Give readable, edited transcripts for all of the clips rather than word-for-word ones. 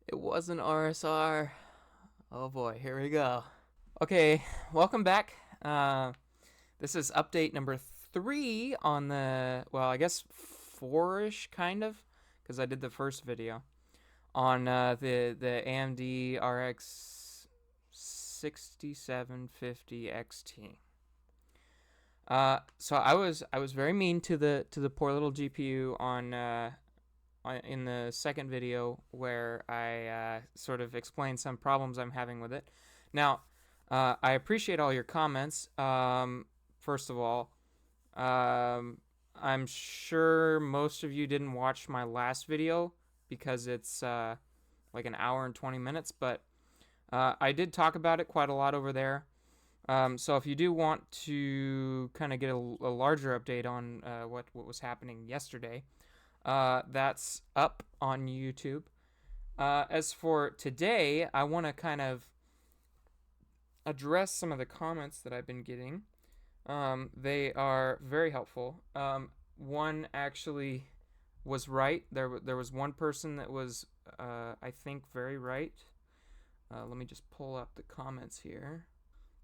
It wasn't RSR. Oh boy, here we go. Okay, welcome back. This is update number 3 on the, well, I guess 4-ish kind of, because I did the first video on the AMD RX 6750 XT. So I was very mean to the poor little GPU in the second video where I sort of explained some problems I'm having with it. Now, I appreciate all your comments. First of all, I'm sure most of you didn't watch my last video because it's like an hour and 20 minutes, but I did talk about it quite a lot over there. So if you do want to kind of get a larger update on what was happening yesterday, that's up on YouTube. As for today, I want to kind of address some of the comments that I've been getting. They are very helpful. One actually was right. There was one person that was, I think, very right. Let me just pull up the comments here.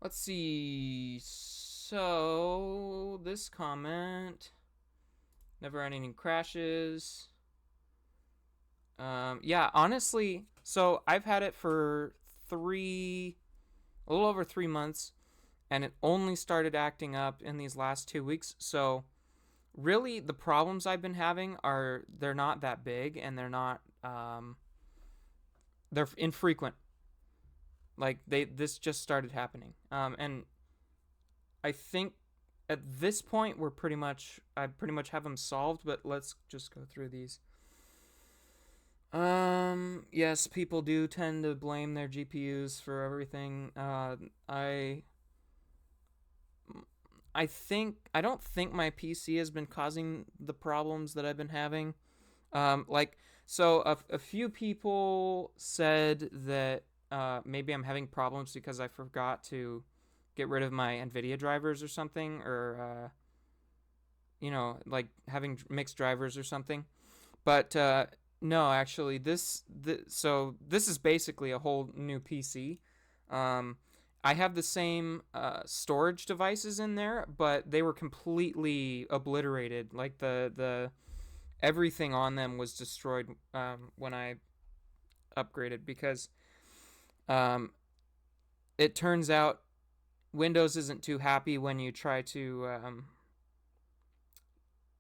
Let's see. So, this comment, never ending crashes. Yeah, honestly, so I've had it for a little over 3 months, and it only started acting up in these last 2 weeks. So, really, the problems I've been having they're not that big, and they're infrequent. Like this just started happening, and I think at this point I pretty much have them solved. But let's just go through these. Yes, people do tend to blame their GPUs for everything. I don't think my PC has been causing the problems that I've been having. So a few people said that maybe I'm having problems because I forgot to get rid of my NVIDIA drivers or something, or like having mixed drivers or something. But no, actually, so this is basically a whole new PC. I have the same storage devices in there, but they were completely obliterated. Like the everything on them was destroyed when I upgraded because um, it turns out Windows isn't too happy when you try to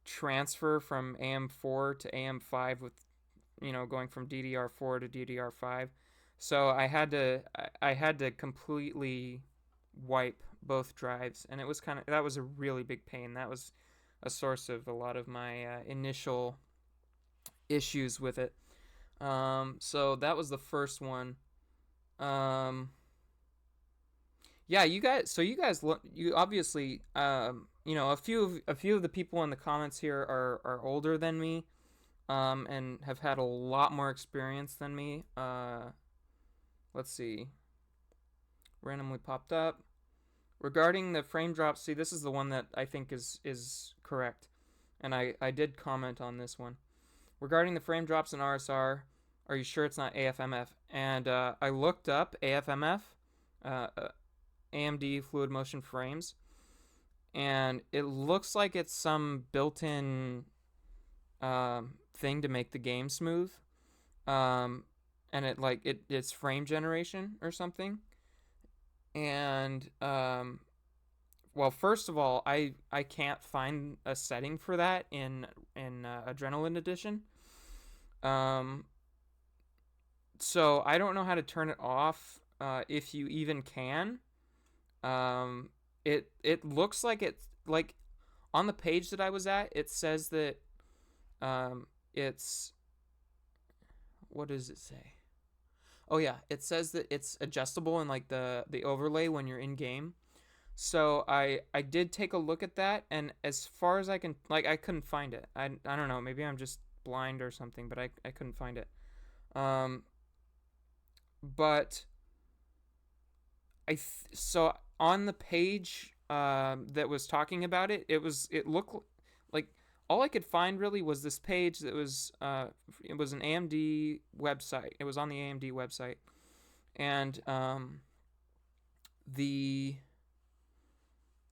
transfer from AM4 to AM5 with going from DDR4 to DDR5. So I had to completely wipe both drives, and that was a really big pain. That was a source of a lot of my initial issues with it. So that was the first one. Um, yeah, you guys. So you obviously, a few of the people in the comments here are older than me, and have had a lot more experience than me. Let's see. Randomly popped up. Regarding the frame drops, see, this is the one that I think is correct, and I did comment on this one. Regarding the frame drops in RSR, are you sure it's not AFMF? And I looked up AFMF, AMD Fluid Motion Frames, and it looks like it's some built-in thing to make the game smooth. And it's frame generation or something. And well, first of all, I can't find a setting for that in Adrenaline Edition. Um, so I don't know how to turn it off, if you even can. It looks like it's like on the page that I was at. It says that it's, what does it say? Oh yeah, it says that it's adjustable in like the overlay when you're in game. So I did take a look at that, and as far as I can, like, I couldn't find it. I don't know, maybe I'm just blind or something, but I couldn't find it. Um, but so on the page that was talking about it, it looked like all I could find really was this page that was it was an AMD website. It was on the AMD website, and the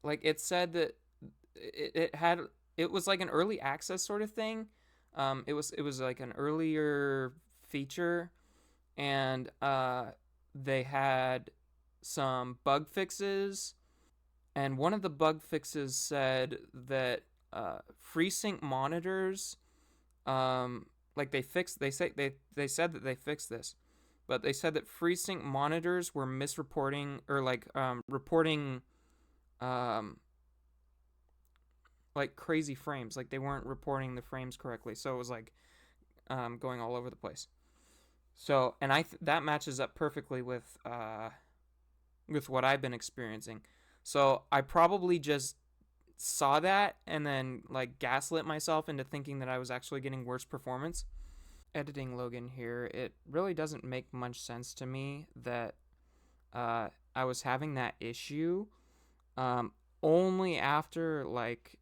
like it said that it had it was like an early access sort of thing. It was like an earlier feature, and they had some bug fixes, and one of the bug fixes said that FreeSync monitors, like they said that they fixed this, but they said that FreeSync monitors were misreporting or like reporting um, like crazy frames, like they weren't reporting the frames correctly, so it was like going all over the place. So, and that matches up perfectly with what I've been experiencing. So I probably just saw that and then like gaslit myself into thinking that I was actually getting worse performance. Editing Logan here, it really doesn't make much sense to me that I was having that issue um, only after like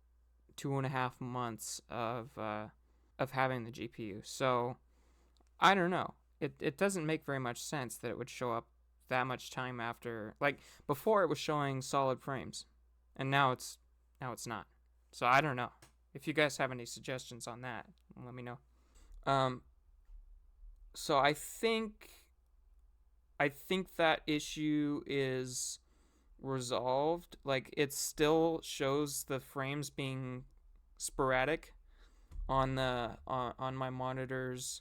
2.5 months of having the GPU. So I don't know. It doesn't make very much sense that it would show up that much time after. Like before, it was showing solid frames, and now it's not. So I don't know. If you guys have any suggestions on that, let me know. Um, so I think that issue is resolved. Like it still shows the frames being sporadic on on my monitor's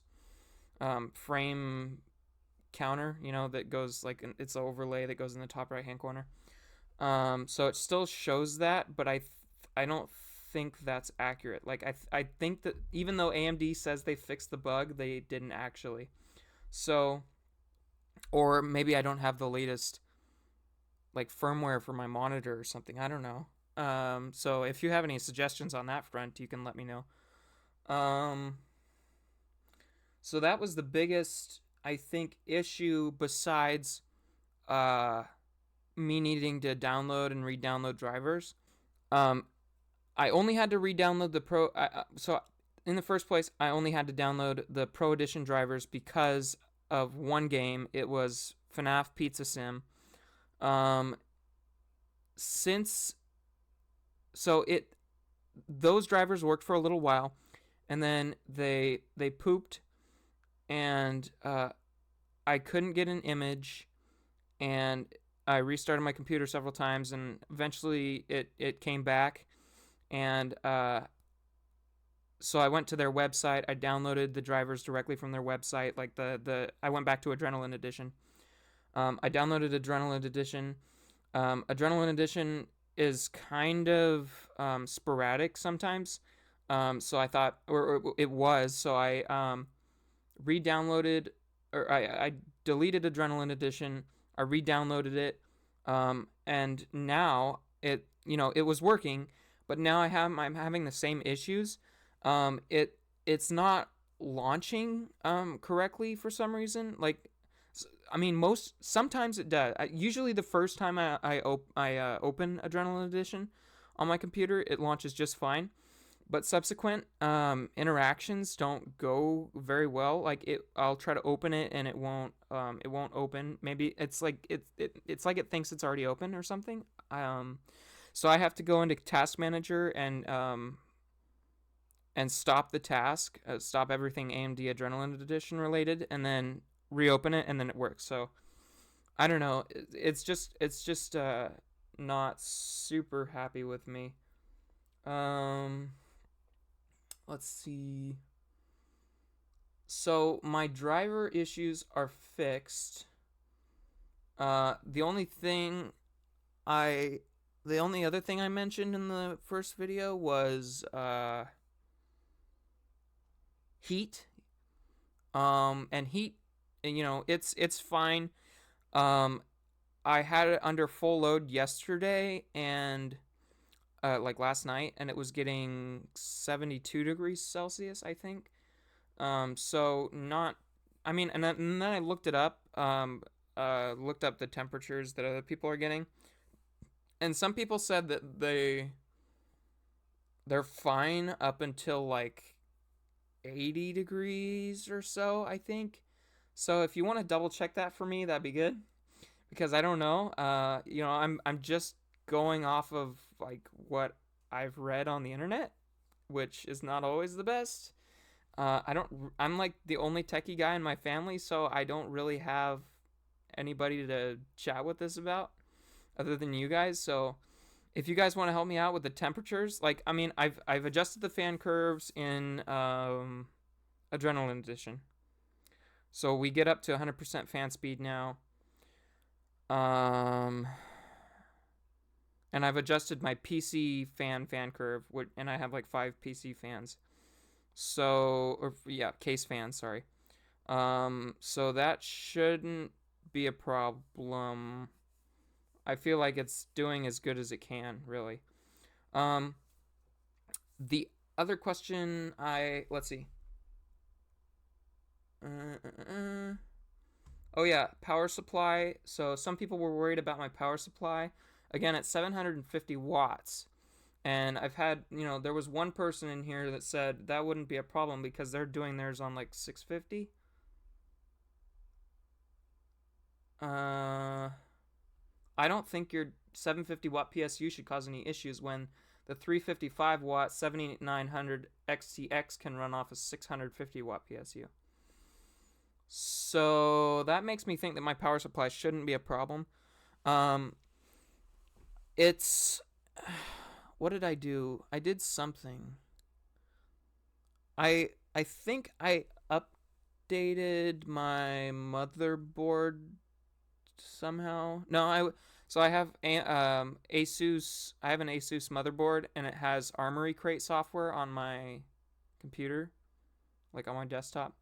frame counter. That goes like it's an overlay that goes in the top right hand corner. So it still shows that, but I don't think that's accurate. Like I think that even though AMD says they fixed the bug, they didn't actually. So, or maybe I don't have the latest like firmware for my monitor or something. I don't know. So if you have any suggestions on that front, you can let me know. Um, so that was the biggest, I think, issue besides uh, me needing to download and re-download drivers. Um, I only had to re-download the Pro. So in the first place, I only had to download the Pro Edition drivers because of one game. It was FNAF Pizza Sim. Um, since so it those drivers worked for a little while, and then they pooped, and I couldn't get an image, and I restarted my computer several times, and eventually it came back, and so I went to their website. I downloaded the drivers directly from their website. Like I went back to Adrenaline Edition. I downloaded Adrenaline Edition. Adrenaline Edition is kind of sporadic sometimes. So I thought, or it was. So I re-downloaded, or I deleted Adrenaline Edition. I re-downloaded it, and now it was working, but now I'm having the same issues. It's not launching correctly for some reason. Like, I mean, sometimes it does. Usually, the first time I open Adrenaline Edition on my computer, it launches just fine. But subsequent interactions don't go very well. Like I'll try to open it and it won't open. Maybe it's like it's like it thinks it's already open or something. So I have to go into Task Manager and stop the task, stop everything AMD Adrenaline Edition related, and then reopen it, and then it works. So I don't know. It's just not super happy with me. Um, let's see. So my driver issues are fixed. The only thing I the only other thing I mentioned in the first video was heat. And heat, it's fine. Um, I had it under full load yesterday and like last night, and it was getting 72 degrees Celsius, I think. So not, I mean, and then I looked it up. Looked up the temperatures that other people are getting, and some people said that they're fine up until like 80 degrees or so, I think. So if you want to double check that for me, that'd be good because I don't know. I'm just going off of like what I've read on the internet, which is not always the best. I don't. I'm like the only techie guy in my family, so I don't really have anybody to chat with this about other than you guys. So if you guys want to help me out with the temperatures, like I mean, I've adjusted the fan curves in Adrenaline Edition, so we get up to 100% fan speed now. Um, and I've adjusted my PC fan curve, and I have like 5 PC fans. So, or yeah, case fans. Sorry. So that shouldn't be a problem. I feel like it's doing as good as it can, really. Um, the other question, let's see. Oh yeah, power supply. So some people were worried about my power supply. Again, it's 750 watts. And I've had, there was one person in here that said that wouldn't be a problem because they're doing theirs on like 650. I don't think your 750 watt PSU should cause any issues when the 355 watt 7900 XTX can run off a 650 watt PSU. So that makes me think that my power supply shouldn't be a problem. It's what did I do? I did something. I think I updated my motherboard somehow. No, I have Asus. I have an Asus motherboard, and it has Armory Crate software on my computer, like on my desktop.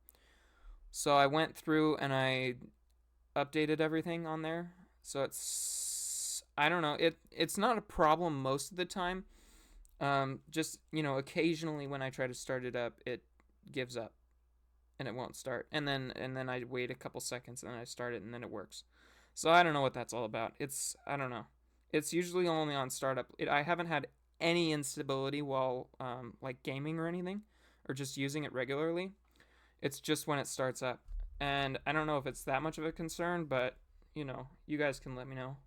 So I went through and I updated everything on there. So it's I don't know. It's not a problem most of the time. Just occasionally when I try to start it up, it gives up and it won't start. And then I wait a couple seconds and then I start it and then it works. So I don't know what that's all about. I don't know. It's usually only on startup. I haven't had any instability while like gaming or anything, or just using it regularly. It's just when it starts up, and I don't know if it's that much of a concern, but you guys can let me know.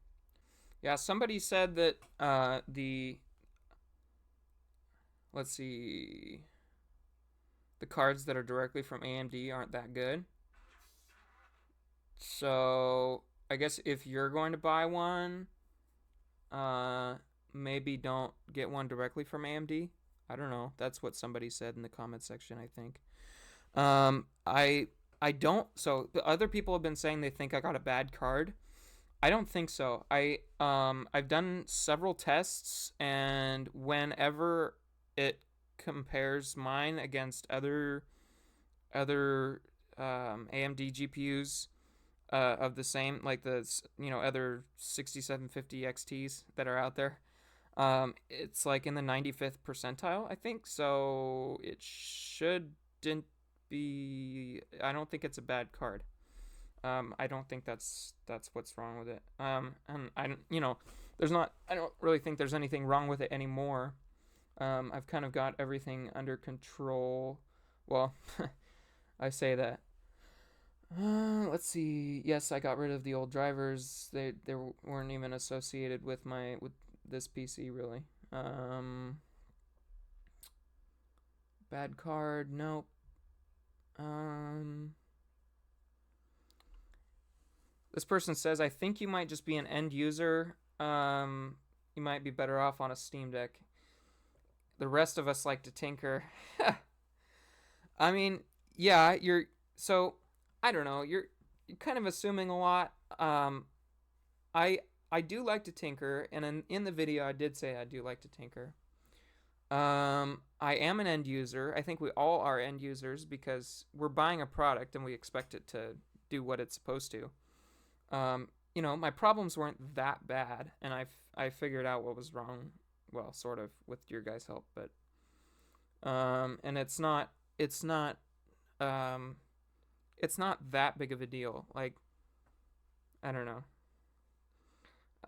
Yeah, somebody said that the let's see, the cards that are directly from AMD aren't that good. So I guess if you're going to buy one, uh, maybe don't get one directly from AMD. I don't know. That's what somebody said in the comment section, I think. I don't. So the other people have been saying they think I got a bad card. I don't think so. I've done several tests, and whenever it compares mine against other AMD GPUs of the same, like the other 6750 XTs that are out there, it's like in the 95th percentile, I think. So it shouldn't be. I don't think it's a bad card. I don't think that's what's wrong with it. And I don't, there's not. I don't really think there's anything wrong with it anymore. I've kind of got everything under control. Well, I say that. Let's see. Yes, I got rid of the old drivers. They weren't even associated with this PC really. Bad card. Nope. This person says, I think you might just be an end user. You might be better off on a Steam Deck. The rest of us like to tinker. I mean, yeah, so I don't know. You're kind of assuming a lot. I do like to tinker, and in the video I did say I do like to tinker. I am an end user. I think we all are end users because we're buying a product and we expect it to do what it's supposed to. My problems weren't that bad, and I figured out what was wrong. Well, sort of with your guys' help, but and it's not that big of a deal. Like, I don't know.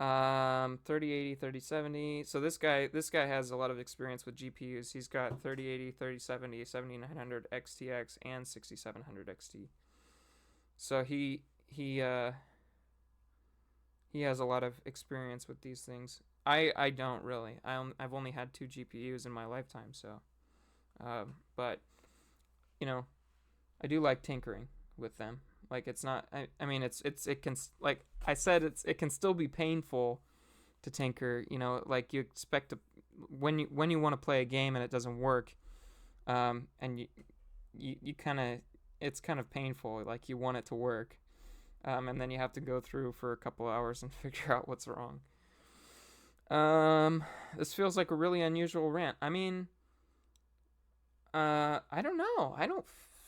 3080, 3070. So this guy has a lot of experience with GPUs. He's got 3080, 3070, 7900 XTX, and 6700 XT. So he has a lot of experience with these things. I don't really. I've only had two GPUs in my lifetime, so but you know, I do like tinkering with them. Like it's not. I mean, it can, like I said, it can still be painful to tinker. You know, like you expect to, when you want to play a game and it doesn't work, and you kind of, it's kind of painful. Like you want it to work, and then you have to go through for a couple hours and figure out what's wrong. This feels like a really unusual rant. I mean, I don't know. I don't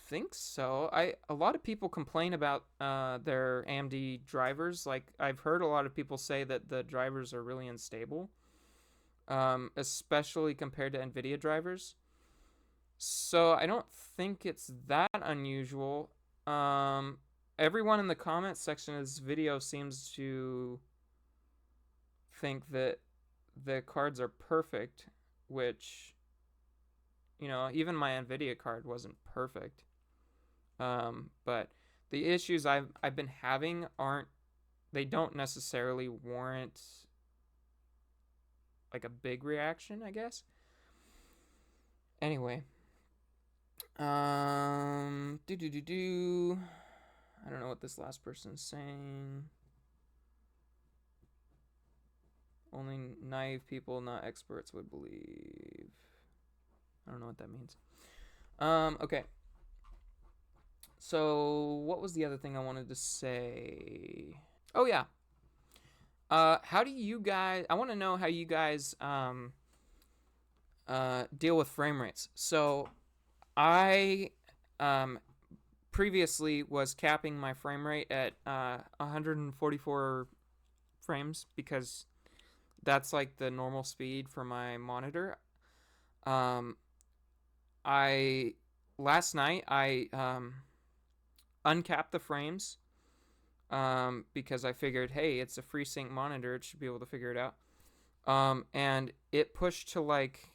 think so. A lot of people complain about their AMD drivers. Like I've heard a lot of people say that the drivers are really unstable, especially compared to NVIDIA drivers. So I don't think it's that unusual. Everyone in the comments section of this video seems to think that the cards are perfect, which, you know, even my NVIDIA card wasn't perfect. But the issues I've been having aren't, they don't necessarily warrant like a big reaction, I guess. Anyway, do do do do. I don't know what this last person's saying. Only naive people, not experts, would believe. I don't know what that means. Okay. So, what was the other thing I wanted to say? Oh, yeah. How do you guys... I want to know how you guys deal with frame rates. So, I previously was capping my frame rate at 144 frames because that's like the normal speed for my monitor. Last night I uncapped the frames because I figured, hey, it's a FreeSync monitor, it should be able to figure it out. And it pushed to like,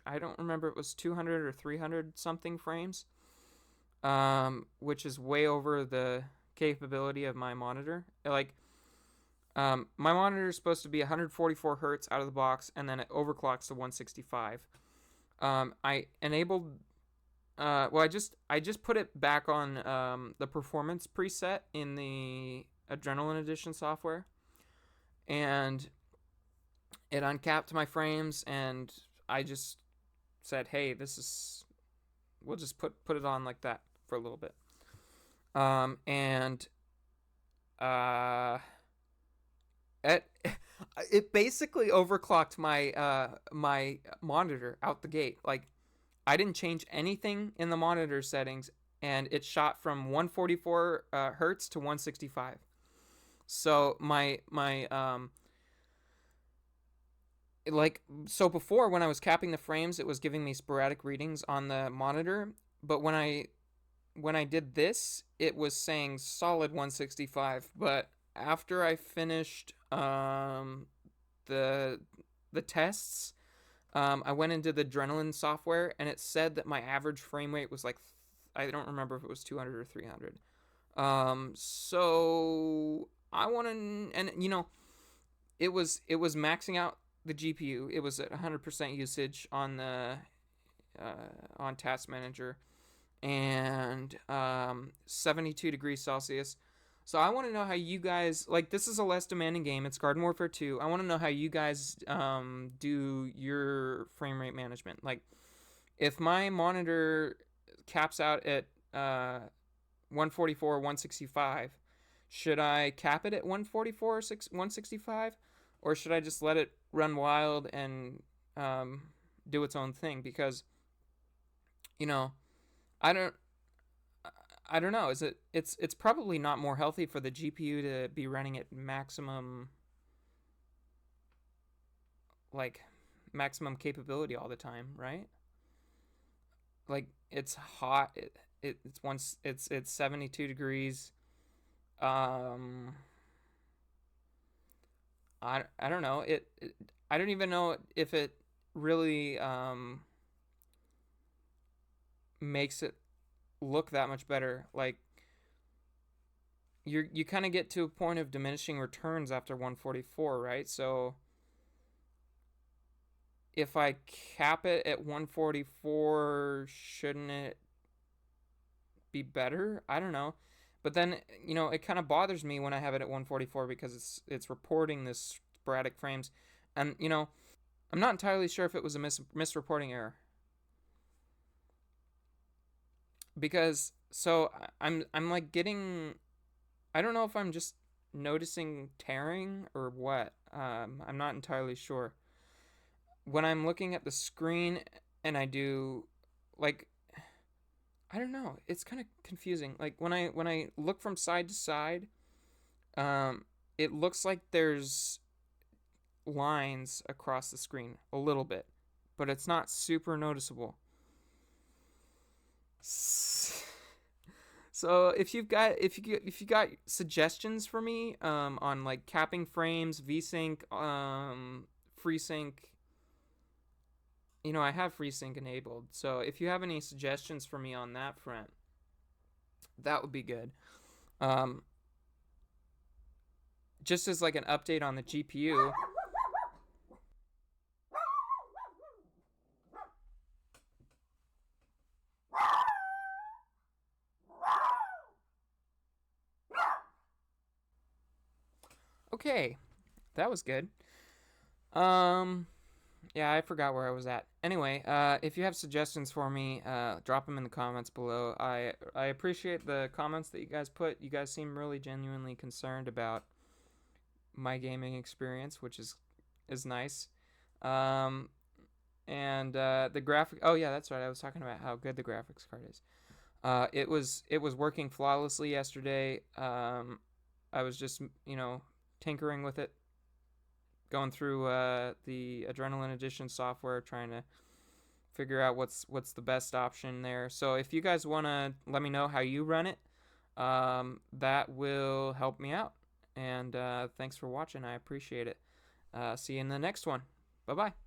I don't remember, it was 200 or 300 something frames, which is way over the capability of my monitor. Like, my monitor is supposed to be 144 hertz out of the box, and then it overclocks to 165. I enabled, well, I just put it back on the performance preset in the Adrenaline Edition software, and it uncapped my frames, and I just said, hey, we'll just put it on like that for a little bit. And it basically overclocked my monitor out the gate. Like I didn't change anything in the monitor settings, and it shot from 144 hertz to 165. So my like, so before, when I was capping the frames, it was giving me sporadic readings on the monitor, but when I did this, it was saying solid 165. But after I finished the tests, I went into the Adrenaline software, and it said that my average frame rate was like, I don't remember if it was 200 or 300. So I want to, and you know, it was maxing out the GPU. It was at 100% usage on the on Task Manager, and 72 degrees Celsius. So I want to know how you guys, like, this is a less demanding game. It's Garden Warfare 2. I want to know how you guys do your frame rate management. Like, if my monitor caps out at 144, 165, should I cap it at 144 or 165? Or should I just let it run wild and do its own thing? Because, you know, I don't know. It's probably not more healthy for the GPU to be running at maximum capability all the time, right? Like it's hot. It's 72 degrees. I don't know. I don't even know if it really makes it look that much better. Like you kind of get to a point of diminishing returns after 144, right? So if I cap it at 144, shouldn't it be better? I don't know. But then, it kind of bothers me when I have it at 144 because it's reporting this sporadic frames. And, I'm not entirely sure if it was a misreporting error. Because so I'm like getting, I don't know if I'm just noticing tearing or what. I'm not entirely sure. When I'm looking at the screen and I do like, I don't know. It's kind of confusing. Like when I look from side to side, um, it looks like there's lines across the screen a little bit, but it's not super noticeable. So if you got suggestions for me on like capping frames, VSync, FreeSync, I have FreeSync enabled. So if you have any suggestions for me on that front, that would be good. Um, just as like an update on the GPU. Okay, that was good. Um, yeah, I forgot where I was at. Anyway, if you have suggestions for me, drop them in the comments below. I appreciate the comments that you guys put. You guys seem really genuinely concerned about my gaming experience, which is nice. Um, and the graphic. Oh yeah, that's right. I was talking about how good the graphics card is. It was working flawlessly yesterday. I was just tinkering with it, going through the Adrenaline Edition software, trying to figure out what's the best option there. So if you guys want to let me know how you run it, that will help me out. And thanks for watching. I appreciate it. See you in the next one. Bye bye.